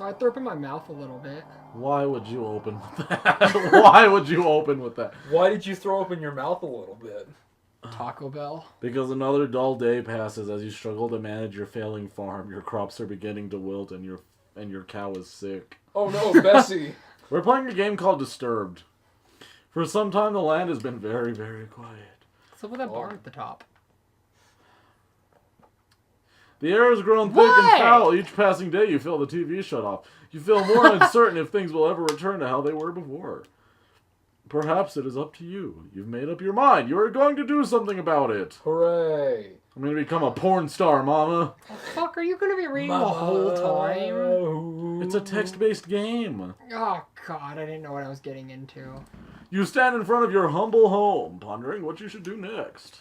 So I threw up in my mouth a little bit. Why would you open with that? Why would you open with that? Why did you throw up in your mouth a little bit? Taco Bell. Because another dull day passes as you struggle to manage your failing farm. Your crops are beginning to wilt and your cow is sick. Oh no, Bessie! We're playing a game called Disturbed. For some time, the land has been very, very quiet. What's up with that bar at the top? The air has grown thick and foul. Each passing day, you feel the TV shut off. You feel more uncertain if things will ever return to how they were before. Perhaps it is up to you. You've made up your mind. You are going to do something about it. Hooray! I'm going to become a porn star, Mama. The fuck are you going to be reading the whole time? It's a text-based game. Oh, God, I didn't know what I was getting into. You stand in front of your humble home, pondering what you should do next.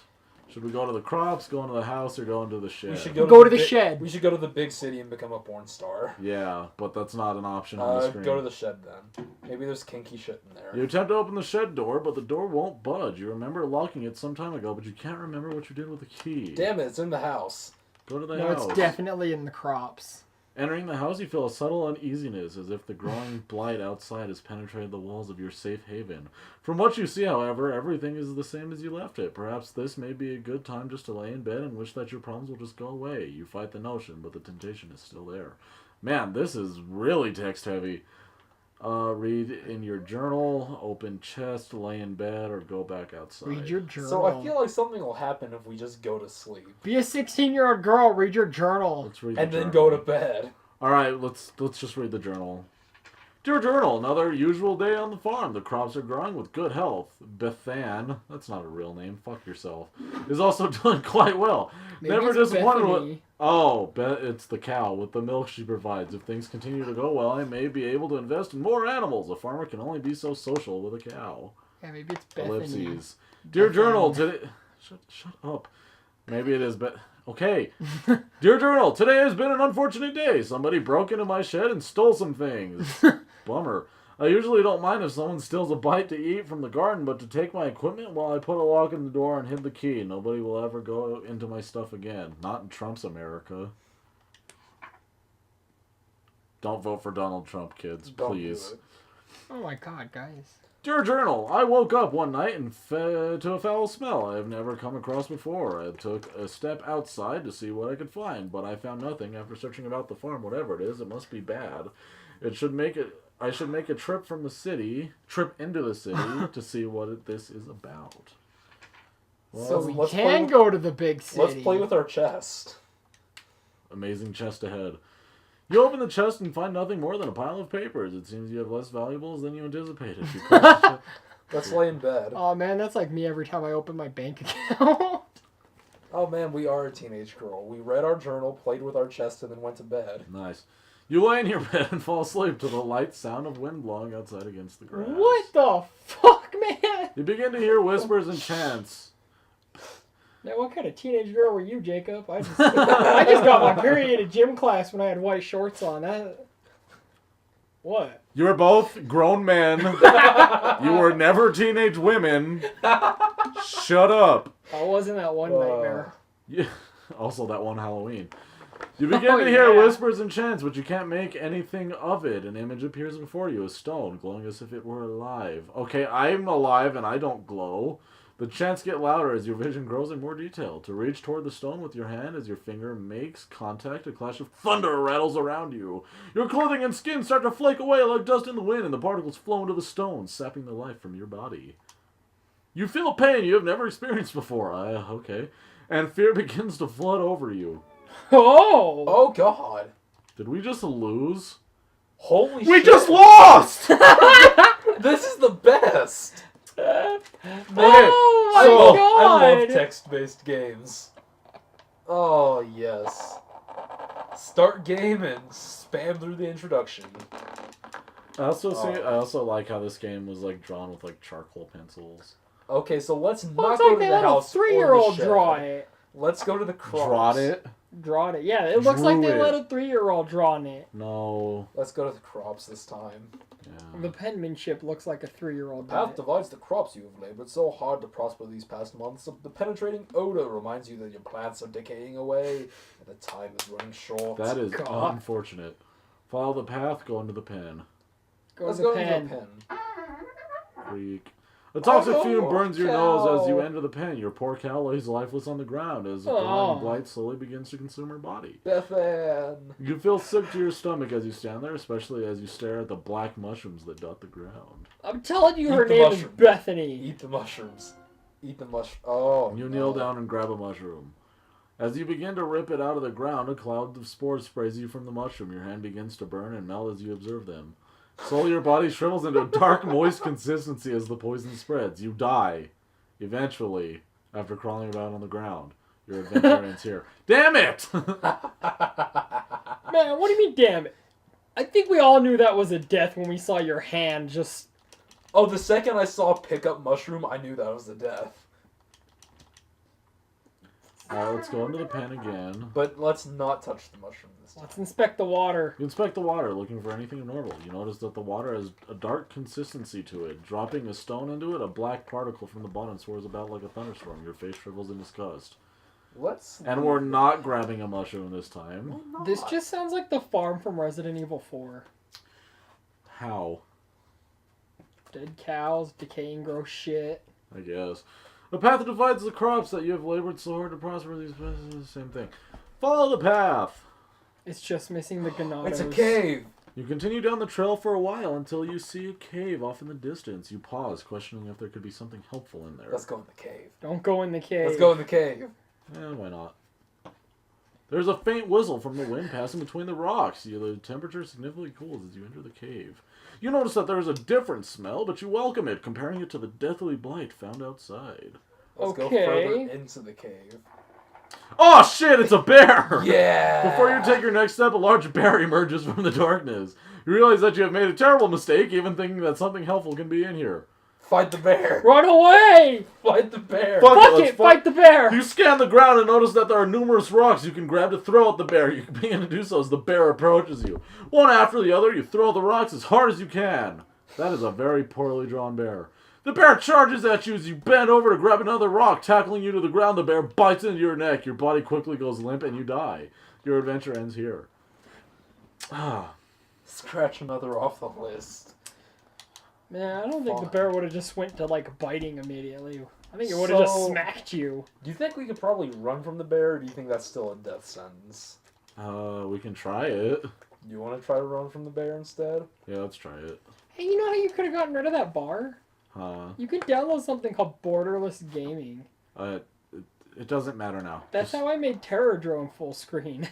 Should we go to the crops, go into the house, or go into the shed? We should go to the shed. We should go to the big city and become a porn star. Yeah, but that's not an option on the screen. Go to the shed then. Maybe there's kinky shit in there. You attempt to open the shed door, but the door won't budge. You remember locking it some time ago, but you can't remember what you did with the key. Damn it, it's in the house. Go to the No, house. it's definitely in the crops. Entering the house, you feel a subtle uneasiness, as if the growing blight outside has penetrated the walls of your safe haven. From what you see, however, everything is the same as you left it. Perhaps this may be a good time just to lay in bed and wish that your problems will just go away. You fight the notion, but the temptation is still there. Man, this is really text-heavy. Read in your journal, open chest, lay in bed, or go back outside. Read your journal. So I feel like something will happen if we just go to sleep. Be a 16-year-old girl, read your journal. Let's read and the then journal. go to bed. Alright, let's just read the journal. Dear Journal, another usual day on the farm. The crops are growing with good health. Bethan, that's not a real name, fuck yourself, is also doing quite well. Maybe Never it's disappointed Bethany. with... Oh, it's the cow with the milk she provides. If things continue to go well, I may be able to invest in more animals. A farmer can only be so social with a cow. Yeah, maybe it's Bethany. Ellipses. Dear Journal, today... Shut up. Maybe it is Okay. Dear Journal, today has been an unfortunate day. Somebody broke into my shed and stole some things. Bummer. I usually don't mind if someone steals a bite to eat from the garden, but to take my equipment, well, I put a lock in the door and hid the key. Nobody will ever go into my stuff again. Not in Trump's America. Don't vote for Donald Trump, kids, please. Oh my God, guys. Dear Journal, I woke up one night and to a foul smell I have never come across before. I took a step outside to see what I could find, but I found nothing. After searching about the farm, whatever it is, it must be bad. I should make a trip into the city to see what this is about. Well, So we can go to the big city. Let's play with our chest. Amazing chest ahead. You open the chest and find nothing more than a pile of papers. It seems you have less valuables than you anticipated. Let's lay in bed. Oh man, that's like me every time I open my bank account. Oh man, we are a teenage girl. We read our journal, played with our chest, and then went to bed. Nice. You lay in your bed and fall asleep to the light sound of wind blowing outside against the grass. What the fuck, man? You begin to hear whispers and chants. Now, what kind of teenage girl were you, Jacob? I just got my period at gym class when I had white shorts on. What? You were both grown men. You were never teenage women. Shut up. I wasn't that one nightmare. Yeah. Also, that one Halloween. You begin to hear whispers and chants, but you can't make anything of it. An image appears before you, a stone, glowing as if it were alive. Okay, I'm alive and I don't glow. The chants get louder as your vision grows in more detail. To reach toward the stone with your hand as your finger makes contact, a clash of thunder rattles around you. Your clothing and skin start to flake away like dust in the wind, and the particles flow into the stone, sapping the life from your body. You feel pain you have never experienced before. Okay. And fear begins to flood over you. Oh! Oh god. Did we just lose? Holy shit. We just lost! This is the best! Oh my god! I love text-based games. Oh, yes. Start game and spam through the introduction. I also like how this game was like drawn with like charcoal pencils. Okay, so let's not Looks go like to they the let a house. 3-year-old or the draw shed. it. Let's go to the crops. Draw it? Draw it. Yeah, it looks like Drew they it. let a 3-year-old draw it. No. Let's go to the crops this time. Yeah. The penmanship looks like a 3-year-old. The path divides the crops you have labored so hard to prosper these past months. The penetrating odor reminds you that your plants are decaying away, and the time is running short. That is God. unfortunate. Follow the path, go into the pen. Let's go into the pen. Creak. A toxic Oh, no, fume burns your nose as you cow. enter the pen. Your poor cow lays lifeless on the ground as the growing blight slowly begins to consume her body. Bethan. You feel sick to your stomach as you stand there, especially as you stare at the black mushrooms that dot the ground. I'm telling you, Eat her the name mushroom. is Bethany. Eat the mushrooms. Eat the mushroom. Oh. You no. kneel down and grab a mushroom. As you begin to rip it out of the ground, a cloud of spores sprays you from the mushroom. Your hand begins to burn and melt as you observe them. Slowly your body shrivels into a dark, moist consistency as the poison spreads. You die. Eventually, after crawling around on the ground. Your adventure ends here. Damn it! Man, what do you mean, damn it? I think we all knew that was a death when we saw your hand just... Oh, the second I saw pick up mushroom, I knew that was the death. Alright, let's go into the pen again. But let's not touch the mushroom this time. Let's inspect the water. You inspect the water, looking for anything abnormal. You notice that the water has a dark consistency to it. Dropping a stone into it, a black particle from the bottom swirls about like a thunderstorm. Your face shrivels in disgust. And we're not grabbing a mushroom this time. This just sounds like the farm from Resident Evil 4. How? Dead cows, decaying gross shit. I guess. The path divides the crops that you have labored so hard to prosper. These same thing. Follow the path. It's just missing the ganados. It's a cave. You continue down the trail for a while until you see a cave off in the distance. You pause, questioning if there could be something helpful in there. Let's go in the cave. Don't go in the cave. Let's go in the cave. Why not? There's a faint whistle from the wind passing between the rocks. The temperature significantly cools as you enter the cave. You notice that there is a different smell, but you welcome it, comparing it to the deathly blight found outside. Let's go further into the cave. Oh shit, it's a bear! Yeah! Before you take your next step, a large bear emerges from the darkness. You realize that you have made a terrible mistake, even thinking that something helpful can be in here. Fight the bear! Run away! Fight the bear! Fuck it! Fight the bear! You scan the ground and notice that there are numerous rocks you can grab to throw at the bear. You begin to do so as the bear approaches you. One after the other, you throw the rocks as hard as you can. That is a very poorly drawn bear. The bear charges at you as you bend over to grab another rock, tackling you to the ground. The bear bites into your neck. Your body quickly goes limp and you die. Your adventure ends here. Scratch another off the list. Man, I don't think the bear would have just went to, like, biting immediately. I think it would have just smacked you. Do you think we could probably run from the bear, or do you think that's still a death sentence? We can try it. You want to try to run from the bear instead? Yeah, let's try it. Hey, you know how you could have gotten rid of that bar? Huh? You could download something called Borderless Gaming. It doesn't matter now. That's how I made Terror Drone full screen.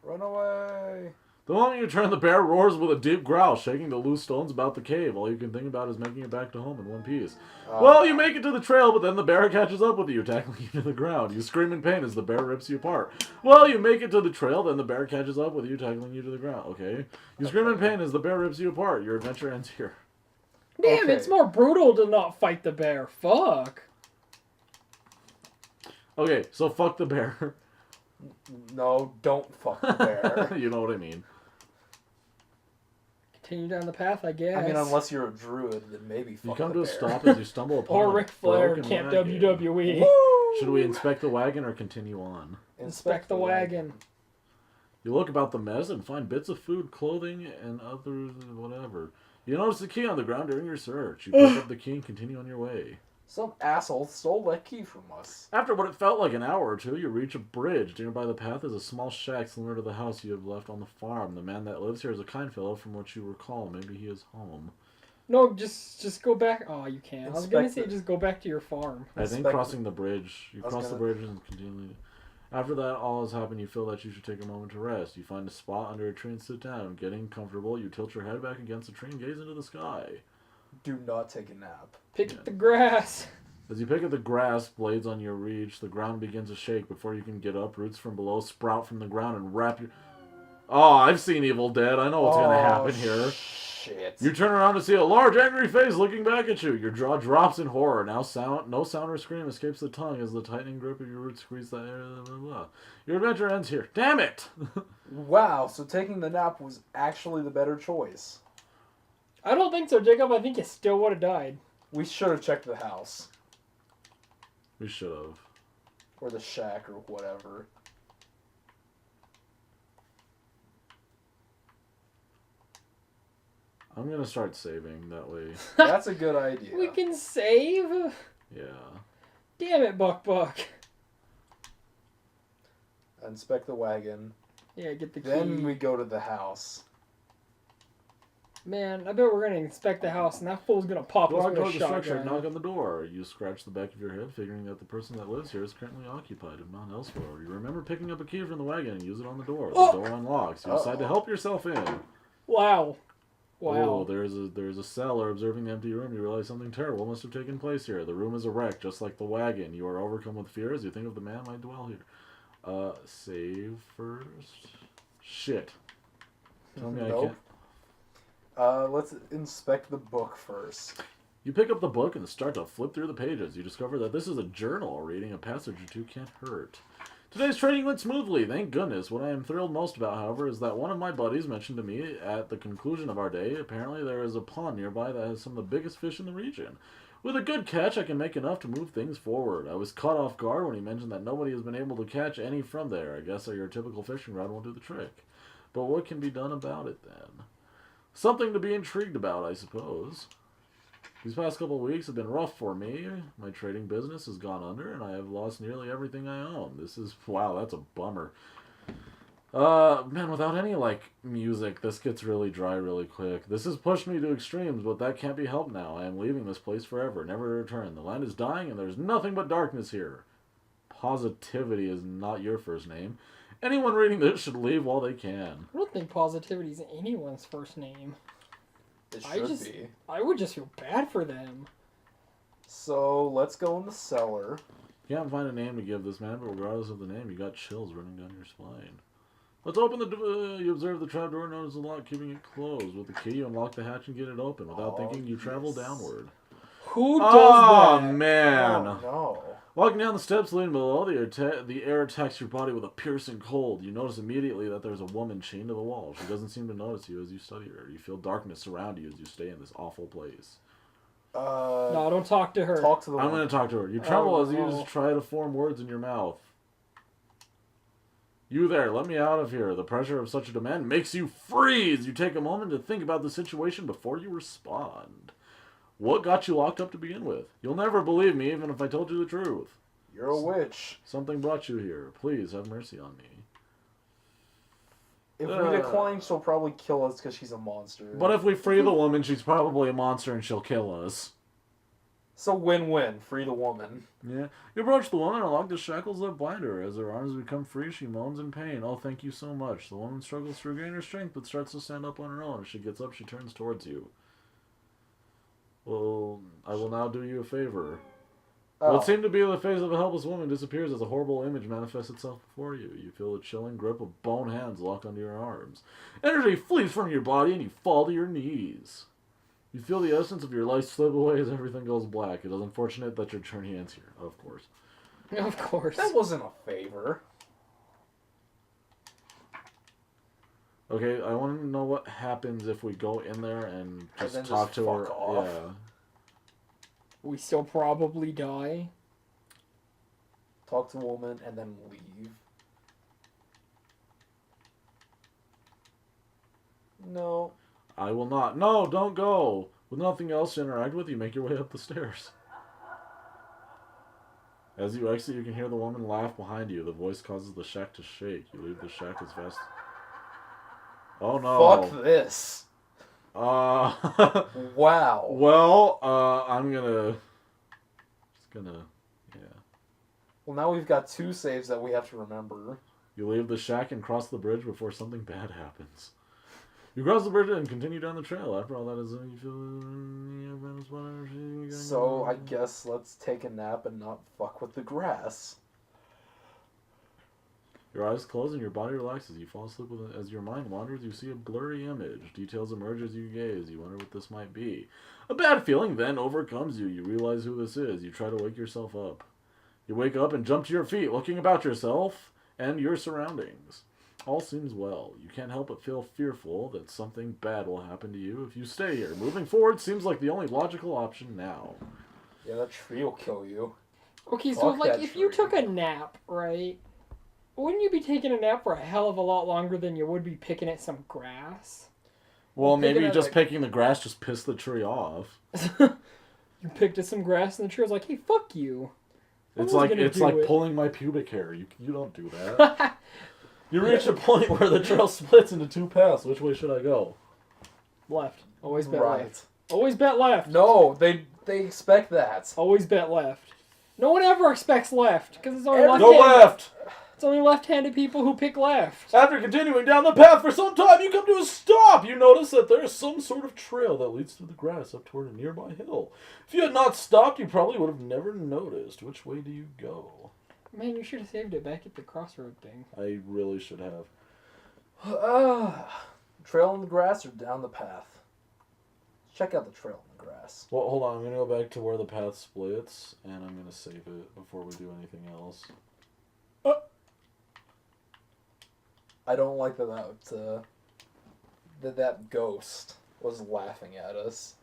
Run away! The moment you turn, the bear roars with a deep growl, shaking the loose stones about the cave. All you can think about is making it back to home in one piece. Well, you make it to the trail, but then the bear catches up with you, tackling you to the ground. You scream in pain as the bear rips you apart. Well, you make it to the trail, then the bear catches up with you, tackling you to the ground. Okay. You scream in pain as the bear rips you apart. Your adventure ends here. Damn, it's more brutal to not fight the bear. Fuck. Okay, so fuck the bear. No, don't fuck the bear. You know what I mean. Continue down the path, I guess. I mean, unless you're a druid, then maybe fuck You come the to bear. a stop as you stumble upon or a Ric Flair, broken Camp wagon. WWE. Woo! Should we inspect the wagon or continue on? Inspect the wagon. You look about the mess and find bits of food, clothing, and other whatever. You notice the key on the ground during your search. You pick up the key and continue on your way. Some asshole stole that key from us. After what it felt like an hour or two, you reach a bridge. Nearby the path is a small shack similar to the house you have left on the farm. The man that lives here is a kind fellow from what you recall. Maybe he is home. No, just go back. Oh, you can't. I was going to say just go back to your farm. I think crossing the bridge. You cross the bridge and continue. After that, all has happened. You feel that you should take a moment to rest. You find a spot under a tree and sit down. Getting comfortable, you tilt your head back against the tree and gaze into the sky. Do not take a nap. Pick up the grass. As you pick up the grass, blades on your reach, the ground begins to shake. Before you can get up, roots from below sprout from the ground and wrap your... Oh, I've seen Evil Dead. I know what's going to happen here. Shit. You turn around to see a large, angry face looking back at you. Your jaw drops in horror. No sound or scream escapes the tongue as the tightening grip of your roots squeeze the air. Blah, blah, blah. Your adventure ends here. Damn it! Wow, so taking the nap was actually the better choice. I don't think so, Jacob. I think you still would have died. We should have checked the house. We should have. Or the shack or whatever. I'm gonna start saving that way. That's a good idea. We can save? Yeah. Damn it, Buck. Inspect the wagon. Yeah, get the key. Then we go to the house. Man, I bet we're gonna inspect the house and that fool's gonna pop us Walk with a toward the structure and shotgun. knock on the door. You scratch the back of your head, figuring that the person that lives here is currently occupied and not elsewhere. You remember picking up a key from the wagon and use it on the door. The door unlocks. You decide to help yourself in. Wow. Oh, there's a cellar. Observing the empty room, you realize something terrible must have taken place here. The room is a wreck, just like the wagon. You are overcome with fear as you think of the man might dwell here. Save first. Shit. Tell me Nope. I can't. Let's inspect the book first. You pick up the book and start to flip through the pages. You discover that this is a journal. Reading a passage or two can't hurt. Today's training went smoothly, thank goodness. What I am thrilled most about, however, is that one of my buddies mentioned to me at the conclusion of our day, apparently there is a pond nearby that has some of the biggest fish in the region. With a good catch, I can make enough to move things forward. I was caught off guard when he mentioned that nobody has been able to catch any from there. I guess your typical fishing rod won't do the trick. But what can be done about it, then? Something to be intrigued about, I suppose. These past couple of weeks have been rough for me. My trading business has gone under, and I have lost nearly everything I own. This is... Wow, that's a bummer. Man, without any, music, this gets really dry really quick. This has pushed me to extremes, but that can't be helped now. I am leaving this place forever, never to return. The land is dying, and there's nothing but darkness here. Positivity is not your first name. Anyone reading this should leave while they can. I don't think positivity is anyone's first name. It should be. I would just feel bad for them. So, let's go in the cellar. You can't find a name to give this man, but regardless of the name, you got chills running down your spine. Let's open the door. You observe the trapdoor, notice the lock, keeping it closed. With the key, you unlock the hatch and get it open. Without thinking, you travel downward. Who does that? Oh, man. Oh, no. Walking down the steps leading below, the air attacks your body with a piercing cold. You notice immediately that there's a woman chained to the wall. She doesn't seem to notice you as you study her. You feel darkness surround you as you stay in this awful place. No, don't talk to her. Talk to the I'm woman. going to talk to her. You tremble as you no. just try to form words in your mouth. You there, let me out of here. The pressure of such a demand makes you freeze. You take a moment to think about the situation before you respond. What got you locked up to begin with? You'll never believe me even if I told you the truth. You're a witch. Something brought you here. Please have mercy on me. If we decline, she'll probably kill us because she's a monster. But if we free the woman, she's probably a monster and she'll kill us. So win-win. Free the woman. Yeah. You approach the woman and unlock the shackles that bind her. As her arms become free, she moans in pain. Oh, thank you so much. The woman struggles to regain her strength, but starts to stand up on her own. As she gets up, she turns towards you. Well, I will now do you a favor. Oh. What seemed to be the face of a helpless woman disappears as a horrible image manifests itself before you. You feel a chilling grip of bone hands locked onto your arms. Energy flees from your body and you fall to your knees. You feel the essence of your life slip away as everything goes black. It is unfortunate that your journey ends here, of course. Of course. That wasn't a favor. Okay, I want to know what happens if we go in there and just then talk just to her. fuck off. Yeah. We still probably die. Talk to a woman and then leave. No. I will not. No, don't go. With nothing else to interact with, you make your way up the stairs. As you exit, you can hear the woman laugh behind you. The voice causes the shack to shake. You leave the shack as fast. Oh no. Fuck this. Wow. Well, I'm gonna. Yeah. Well, now we've got 2 saves that we have to remember. You leave the shack and cross the bridge before something bad happens. You cross the bridge and continue down the trail. After all that is done, you feel... So, I guess let's take a nap and not fuck with the grass. Your eyes close and your body relaxes. You fall asleep as your mind wanders. You see a blurry image. Details emerge as you gaze. You wonder what this might be. A bad feeling then overcomes you. You realize who this is. You try to wake yourself up. You wake up and jump to your feet, looking about yourself and your surroundings. All seems well. You can't help but feel fearful that something bad will happen to you if you stay here. Moving forward seems like the only logical option now. Yeah, that tree will kill you. Okay, so Fuck that if you tree. took a nap, right? Wouldn't you be taking a nap for a hell of a lot longer than you would be picking at some grass? Well, Picking maybe at, just like- picking the grass just pissed the tree off. You picked at some grass and the tree was like, hey, fuck you. It's wasn't like gonna it's do like it. pulling my pubic hair. You don't do that. You reach a point where the trail splits into two paths. Which way should I go? Left. Always bet Right. left. Always bet left. No, they expect that. Always bet left. No one ever expects left because it's only Every- left-handed. Go left! It's only left-handed people who pick left. After continuing down the path for some time, you come to a stop. You notice that there is some sort of trail that leads through the grass up toward a nearby hill. If you had not stopped, you probably would have never noticed. Which way do you go? Man, you should have saved it back at the crossroad thing. I really should have. Trail in the grass or down the path? Check out the trail in the grass. Well, hold on. I'm going to go back to where the path splits, and I'm going to save it before we do anything else. I don't like that ghost was laughing at us.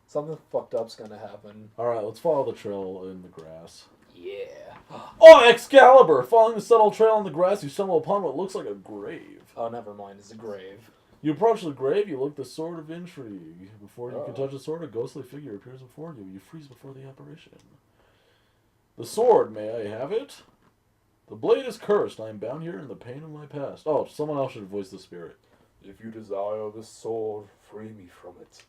Something fucked up's gonna happen. Alright, let's follow the trail in the grass. Yeah. Oh, Excalibur! Following the subtle trail in the grass, you stumble upon what looks like a grave. Oh, never mind. It's a grave. You approach the grave, you look the sword of intrigue. Before you can Uh-oh. touch the sword, a ghostly figure appears before you. You freeze before the apparition. The sword, may I have it? The blade is cursed. I am bound here in the pain of my past. Oh, someone else should voice the spirit. If you desire the sword, free me from it.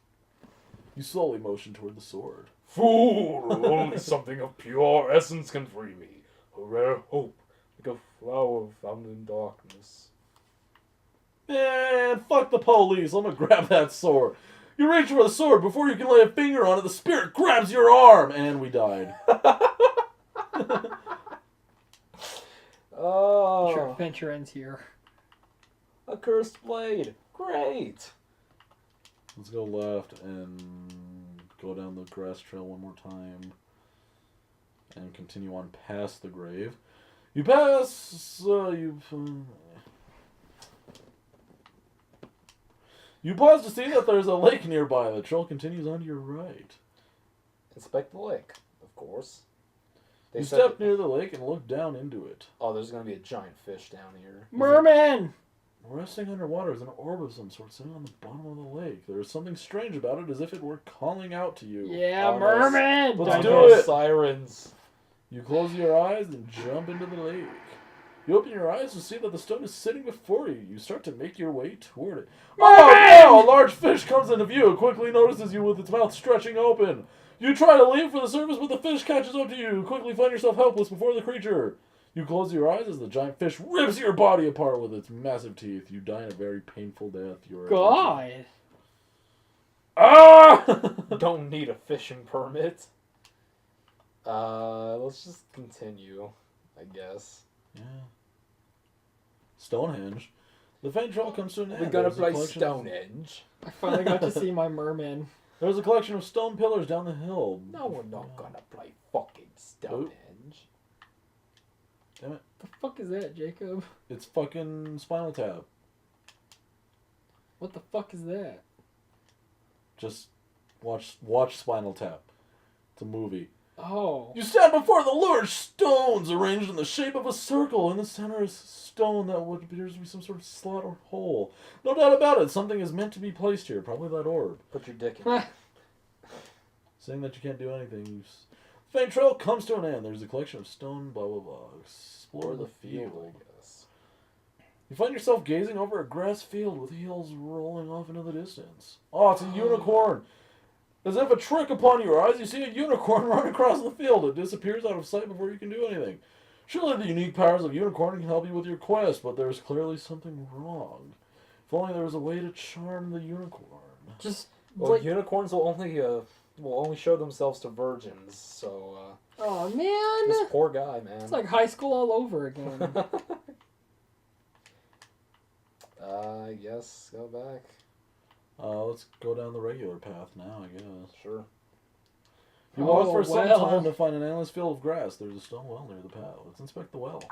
You slowly motion toward the sword. Fool! Only something of pure essence can free me. A rare hope, like a flower found in darkness. Man, fuck the police. I'm gonna grab that sword. You reach for the sword. Before you can lay a finger on it, the spirit grabs your arm. And we died. Oh, Sure, adventure ends here. a cursed blade. Great. Let's go left and go down the grass trail one more time. And continue on past the grave. You pass... You pause to see that there's a lake nearby. The trail continues on to your right. Inspect the lake, of course. They You said step near the lake and look down into it. Oh, there's gonna be a giant fish down here. Merman! Resting underwater is an orb of some sort sitting on the bottom of the lake. There is something strange about it, as if it were calling out to you. Yeah, Oh, no. merman! Let's Oh, do no, it. Sirens. You close your eyes and jump into the lake. You open your eyes to see that the stone is sitting before you. You start to make your way toward it. Oh no! A large fish comes into view. It quickly notices you with its mouth stretching open. You try to leap for the surface, but the fish catches up to you. You quickly find yourself helpless before the creature. You close your eyes as the giant fish rips your body apart with its massive teeth. You die in a very painful death. You're God! Ah! Don't need a fishing permit. Let's just continue, I guess. Yeah. Stonehenge. The faint trail comes to an end. We're gonna There's a play collection of- Stonehenge. I finally got to see my merman. There's a collection of stone pillars down the hill. No, we're not gonna play fucking Stonehenge. Damn it. The fuck is that, Jacob? It's fucking Spinal Tap. What the fuck is that? Just watch Spinal Tap. It's a movie. Oh. You stand before the large stones arranged in the shape of a circle. In the center is a stone that what appears to be some sort of slot or hole. No doubt about it, something is meant to be placed here. Probably that orb. Put your dick in it. Saying that you can't do anything. Faint trail comes to an end. There's a collection of stone, blah blah blah. Explore the field. I guess. You find yourself gazing over a grass field with hills rolling off into the distance. Oh, it's a unicorn! As if a trick upon your eyes, you see a unicorn run across the field. It disappears out of sight before you can do anything. Surely the unique powers of unicorn can help you with your quest, but there's clearly something wrong. If only there was a way to charm the unicorn. Just, Well, like, unicorns will only show themselves to virgins. So oh man! this poor guy, man. It's like high school all over again. I guess go back. Let's go down the regular path now, I guess. Sure. You walk Oh, for some well. time to find an endless field of grass. There's a stone well near the path. Let's inspect the well.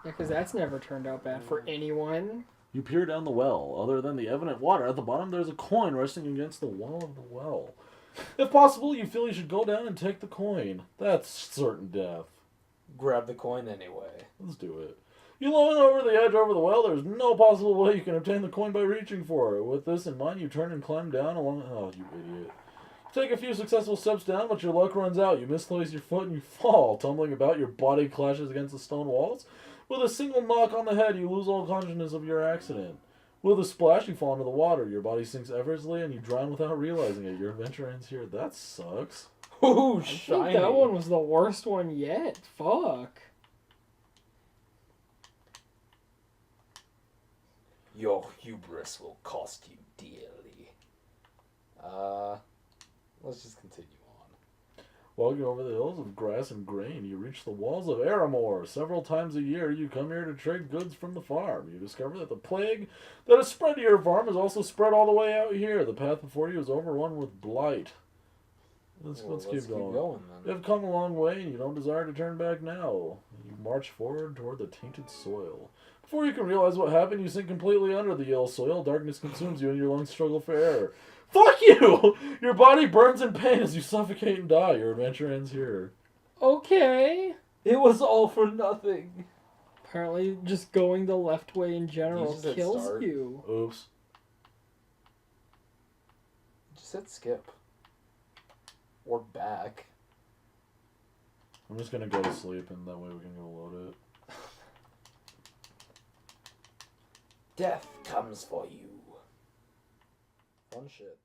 Yeah, because that's never turned out bad for anyone. You peer down the well. Other than the evident water at the bottom, there's a coin resting against the wall of the well. If possible, you feel you should go down and take the coin. That's certain death. Grab the coin anyway. Let's do it. You look over the edge over the well. There's no possible way you can obtain the coin by reaching for it. With this in mind, you turn and climb down along... Oh, you idiot. You take a few successful steps down, but your luck runs out. You misplace your foot and you fall. Tumbling about, your body clashes against the stone walls. With a single knock on the head, you lose all consciousness of your accident. With a splash, you fall into the water. Your body sinks effortlessly and you drown without realizing it. Your adventure ends here. That sucks. Ooh, I shiny. think that one was the worst one yet. Fuck. Your hubris will cost you dearly. Let's just continue on. Walking over the hills of grass and grain, you reach the walls of Aramore. Several times a year, you come here to trade goods from the farm. You discover that the plague that has spread to your farm is also spread all the way out here. The path before you is overrun with blight. Let's keep going. Then. You have come a long way, and you don't desire to turn back now. You march forward toward the tainted soil. Before you can realize what happened, you sink completely under the ill soil. Darkness consumes you, and your lungs struggle for air. Fuck you! Your body burns in pain as you suffocate and die. Your adventure ends here. Okay. It was all for nothing. Apparently, just going the left way in general just hit kills start? you. Oops. Just hit skip. Or back. I'm just gonna go to sleep, and that way we can go load it. Death comes for you. Fun shit.